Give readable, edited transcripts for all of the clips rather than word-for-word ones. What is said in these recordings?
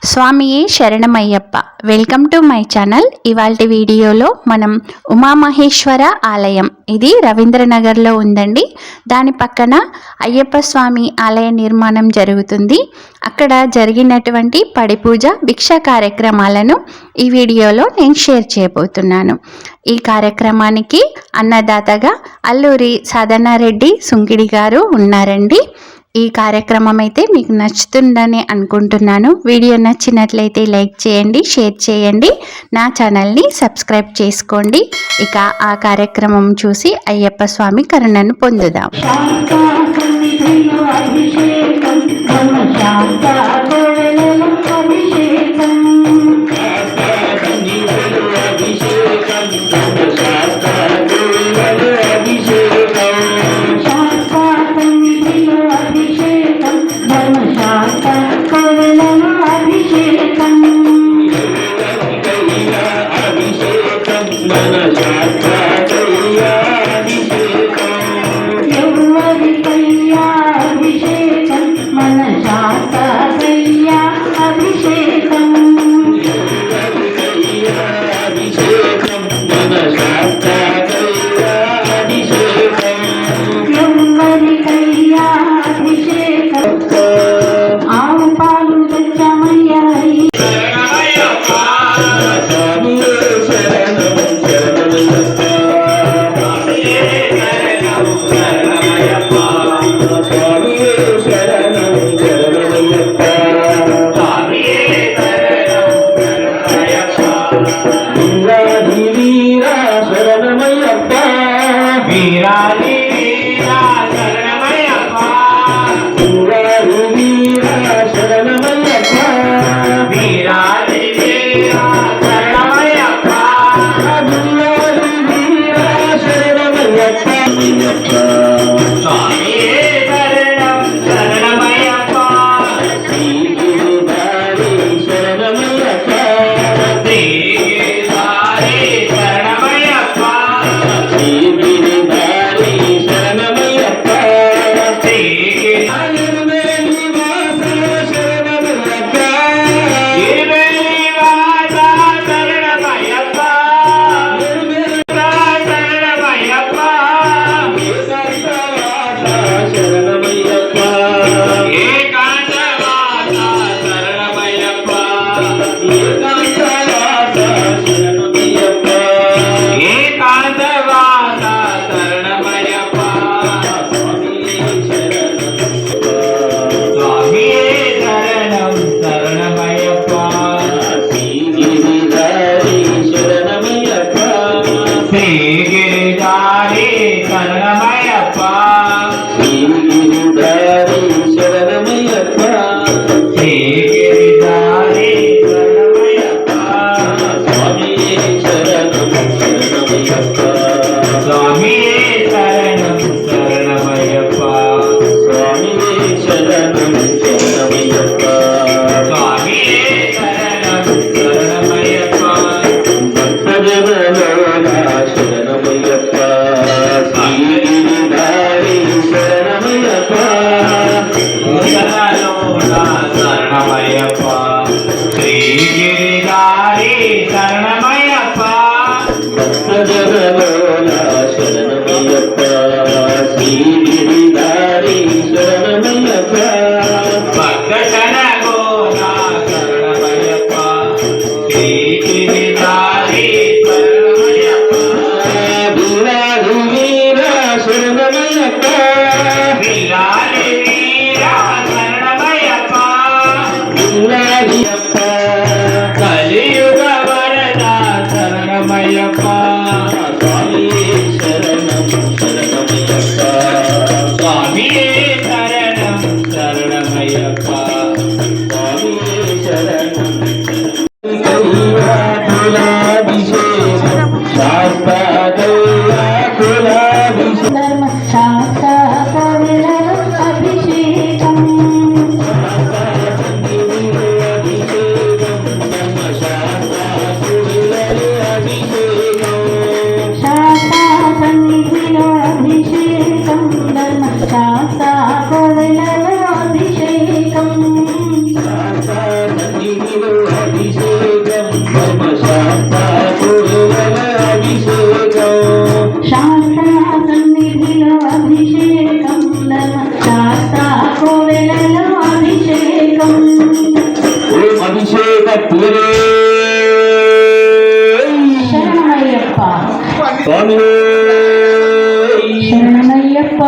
స్వామియే శరణమయ్యప్ప. Welcome to my channel. ఇవాల్టి వీడియోలో మనం ఉమామహేశ్వర ఆలయం, ఇది రవీంద్రనగర్లో ఉందండి. దాని పక్కన అయ్యప్ప స్వామి ఆలయ నిర్మాణం జరుగుతుంది. అక్కడ జరిగినటువంటి పడిపూజ భిక్ష కార్యక్రమాలను ఈ వీడియోలో నేను షేర్ చేయబోతున్నాను. ఈ కార్యక్రమానికి అన్నదాతగా అల్లూరి సాధనారెడ్డి సుంకిడి గారు ఉన్నారండి. ఈ కార్యక్రమం అయితే మీకు నచ్చుతుందని అనుకుంటున్నాను. వీడియో నచ్చినట్లయితే లైక్ చేయండి, షేర్ చేయండి, నా ఛానల్ని సబ్స్క్రైబ్ చేసుకోండి. ఇక ఆ కార్యక్రమం చూసి అయ్యప్ప స్వామి కరుణను పొందుదాం. కలియుగ వరద అభిషేక పూరే శరణమయ్యప్ప స్వామి శరణమయ్యప్ప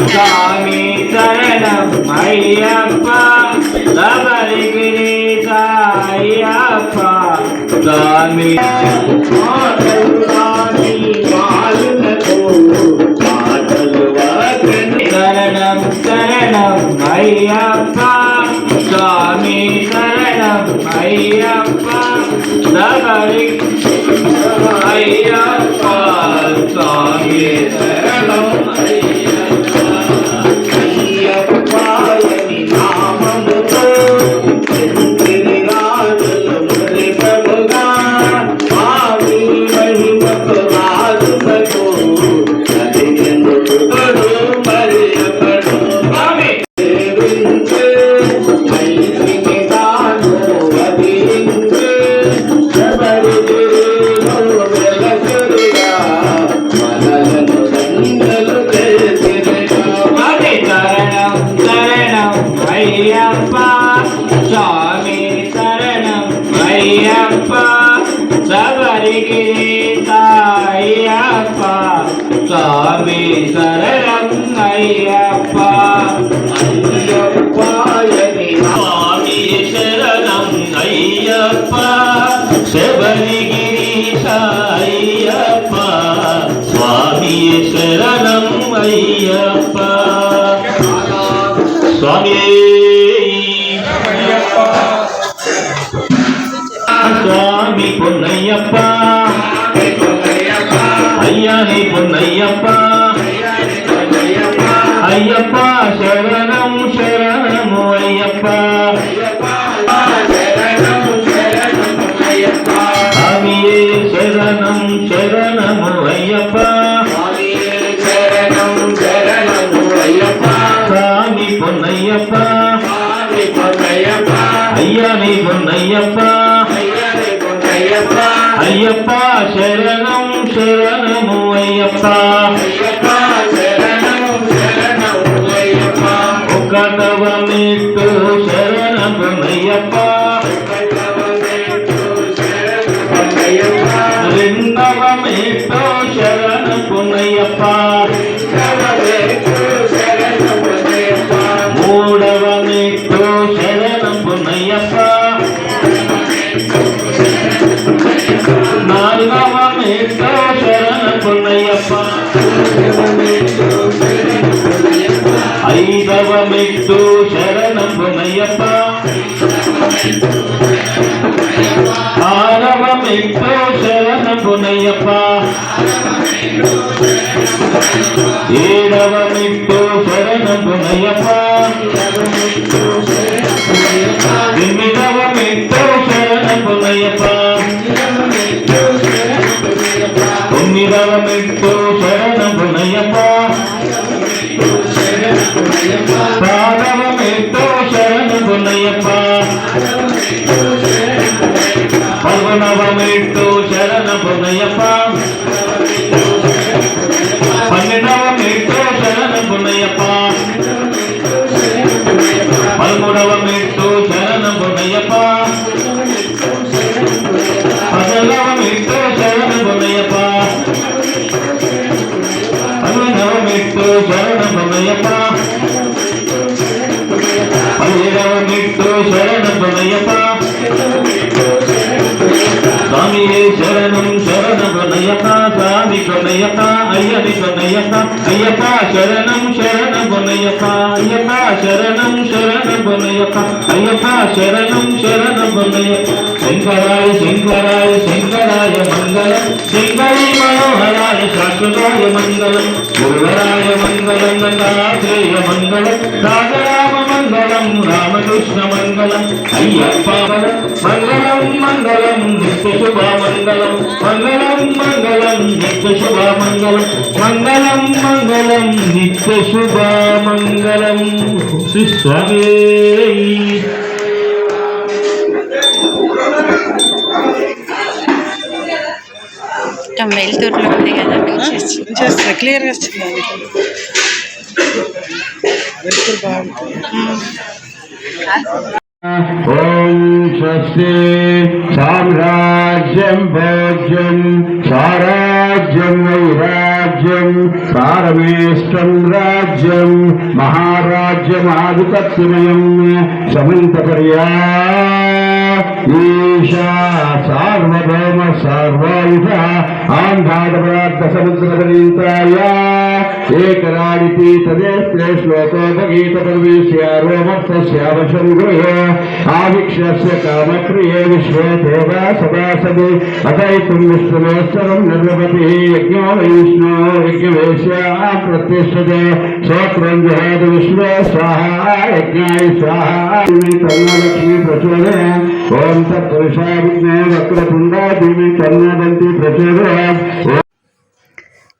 స్వామి శరణం అయ్యప్ప శబరిగిరి సాయప్ప స్వామి శరణం శరణం అయ్యప్ప స్వామి శరణం అయ్యప్ప శబరి అయ్యప్ప స్వామి శరణం శబరిగిరి సాయప్ప స్వామి శరణం అయ్యప్ప అయ్యప్పయని స్వామి శరణం అయ్యప్ప శబరిగిరి సాయప్ప స్వామి శరణం అయ్యప్ప స్వామి స్వామి పొన్నయ్యప్ప అయ్యని పొన్నయ్యప్ప అయ్యప్ప శరణం శరణము అయ్యప్ప స్వామియే శరణం శరణము అయ్యప్ప స్వామి పొన్నయ్యప్ప అయ్యని పొన్నయ్యప్ప అయ్యప్ప శరణం శరణము అయ్యప్ప ఒకటవ మెట్టు శరణము అయ్యప్ప రెండవ మెట్టు శరణము అయ్యప్ప మూడవ మెట్టు శరణము అయ్యప్ప నాలుగవ మెట్టు శరణము అయ్యప్ప ఐదవ మెట్టు శరణము అయ్యప్ప ఆరవ మెట్టు శరణము అయ్యప్ప ఏడవ మెట్టు శరణము అయ్యప్ప ఎనిమిదవ మెట్టు శరణము అయ్యప్ప తొమ్మిదవ మెట్టు శరణము అయ్యప్ప పదవ మెట్టు శరణము అయ్యప్ప పదకొండవ మెట్టు శరణము అయ్యప్ప శరణమయ్యప్ప పల్లెడవ మెట్టు శరణమయ్యప్ప స్వామియే శరణం శరణమయ్యప్ప స్వామి కొనయ్యప్ప అయ్యని కొనయ్యప్ప అయ్యప్ప శరణం శరణమయ్యప్ప అయ్యప్ప శరణం శరణమయ్యప్ప అయ్యప్ప శరణం శరణమయ్యప్ప శంకరాయ శంకరాయ శంకరాయ మంగళం శంకరీ మనోహరాయ శాశ్వతాయ మంగళం గురువరాయ మంగళం దత్తాత్రేయ మంగళం రాజరామ మంగళం రామకృష్ణ మంగళం అయ్యప్ప మంగళం మంగళం నిత్య శుభ మంగళం మంగళం మంగళం నిత్య శుభ మంగళం మంగళం మంగళం నిత్య శుభ మంగళం శ్రీ స్వామి వెళ్తూరులో ఉంది కదా చేస్తా క్లియర్గా వస్తుంది వెళ్తూరు బాగుంటుంది ఓం స్వస్తి సామ్రాజ్యం భోజ్యం సారాజ్యం వైరాజ్యం పారమేష్టం రాజ్యం మహారాజ్యమాధిపత్యమయం సమంతపర్యా ఈశా సార్వభౌమ సర్వాయుధ ఆంధాడపరార్థ సముద్రపరీతాయ ఏకరాడితి తదేష్టే శ్లోకోపగీత పరమేశ్యారోమర్థస్యావశం గృహ ఆవిక్ష్యస్య కామక్రియే విశ్వే దేవా సదాసది అతైతుం విష్ణుమేశ్వరం నిర్వపతి యజ్ఞో వైష్ణో యజ్ఞవేశ్య ప్రతిష్ఠతే స్తోత్రం జహాది విశ్వే స్వాహా యజ్ఞాయ స్వాహా తన్నలక్ష్మీ ప్రచోదయ ఓం తత్పురుషా విఘ్నే వక్రతుండా దేవి తన్నదంతి ప్రచోదయ.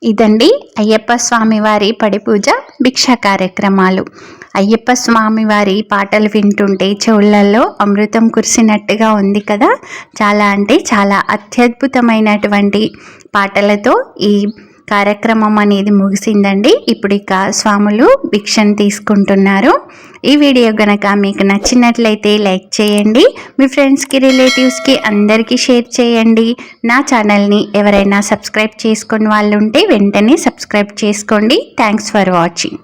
ఇదండి అయ్యప్ప స్వామి వారి పడి పూజ భిక్ష కార్యక్రమాలు. అయ్యప్ప స్వామి వారి పాటలు వింటుంటే చెవులలో అమృతం కురిసినట్టుగా ఉంది కదా. చాలా అంటే చాలా అత్యద్భుతమైనటువంటి పాటలతో ఈ కార్యక్రమం అనేది ముగిసిందండి. ఇప్పుడు ఇక స్వాములు భిక్షను తీసుకుంటున్నారు. ఈ వీడియో కనుక మీకు నచ్చినట్లయితే లైక్ చేయండి, మీ ఫ్రెండ్స్కి రిలేటివ్స్కి అందరికీ షేర్ చేయండి. నా ఛానల్ని ఎవరైనా సబ్స్క్రైబ్ చేసుకుని వాళ్ళు ఉంటే వెంటనే సబ్స్క్రైబ్ చేసుకోండి. Thanks for watching.